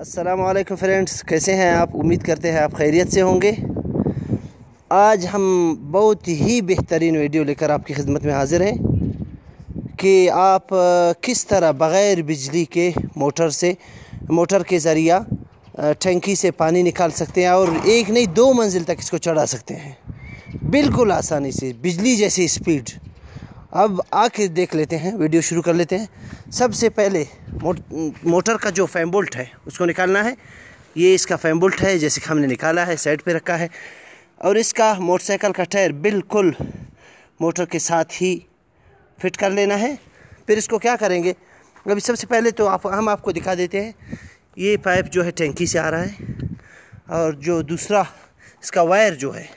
अस्सलाम वालेकुम फ्रेंड्स, कैसे हैं आप? उम्मीद करते हैं आप खैरियत से होंगे। आज हम बहुत ही बेहतरीन वीडियो लेकर आपकी खिदमत में हाज़िर हैं कि आप किस तरह बग़ैर बिजली के मोटर के ज़रिया टंकी से पानी निकाल सकते हैं और एक नहीं 2 मंजिल तक इसको चढ़ा सकते हैं बिल्कुल आसानी से, बिजली जैसी स्पीड। अब आके देख लेते हैं, वीडियो शुरू कर लेते हैं। सबसे पहले मोटर का जो फैम बोल्ट है उसको निकालना है। ये इसका फैम बोल्ट है, जैसे कि हमने निकाला है, साइड पे रखा है। और इसका मोटरसाइकिल का टायर बिल्कुल मोटर के साथ ही फिट कर लेना है। फिर इसको क्या करेंगे, अभी सबसे पहले तो हम आपको दिखा देते हैं। ये पाइप जो है टैंकी से आ रहा है और जो दूसरा इसका वायर जो है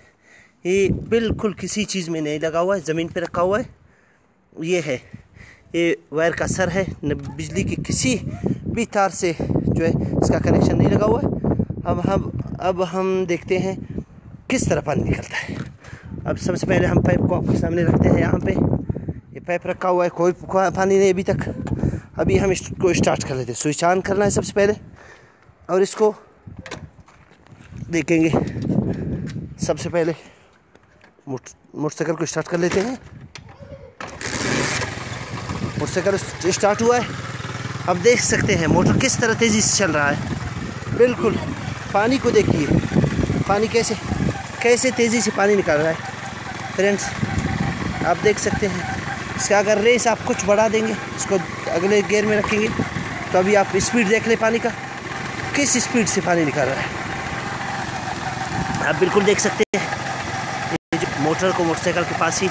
ये बिल्कुल किसी चीज़ में नहीं लगा हुआ है, ज़मीन पे रखा हुआ है। ये है, ये वायर का सर है, बिजली की किसी भी तार से जो है इसका कनेक्शन नहीं लगा हुआ है। अब हम देखते हैं किस तरह पानी निकलता है। अब सबसे पहले हम पाइप को आपके सामने रखते हैं। यहाँ पे ये पाइप रखा हुआ है, कोई पानी नहीं अभी तक। अभी हम इसको स्टार्ट कर लेते हैं। स्विच ऑन करना है सबसे पहले और इसको देखेंगे। सबसे पहले मोटरसाइकिल को स्टार्ट कर लेते हैं। मोटरसाइकिल स्टार्ट हुआ है। अब देख सकते हैं मोटर किस तरह तेज़ी से चल रहा है। बिल्कुल पानी को देखिए, पानी कैसे तेज़ी से पानी निकल रहा है फ्रेंड्स, आप देख सकते हैं। इसका अगर रेस आप कुछ बढ़ा देंगे, इसको अगले गियर में रखेंगे, तो अभी आप स्पीड देख लें पानी का, किस स्पीड से पानी निकल रहा है। आप बिल्कुल देख सकते हैं। ये जो मोटर को मोटरसाइकिल के पास ही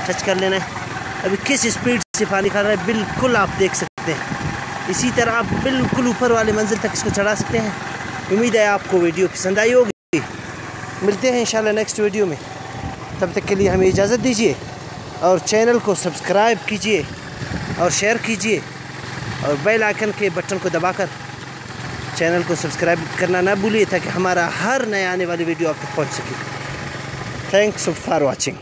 टच कर लेना है। अभी किस स्पीड से पानी निकल रहा है बिल्कुल आप देख सकते हैं। इसी तरह आप बिल्कुल ऊपर वाले मंजिल तक इसको चढ़ा सकते हैं। उम्मीद है आपको वीडियो पसंद आई होगी। मिलते हैं इंशाल्लाह नेक्स्ट वीडियो में। तब तक के लिए हमें इजाज़त दीजिए और चैनल को सब्सक्राइब कीजिए और शेयर कीजिए और बेल आइकन के बटन को दबाकर चैनल को सब्सक्राइब करना ना भूलिए, ताकि हमारा हर नया आने वाली वीडियो आप तक पहुंच सके। Thanks for watching.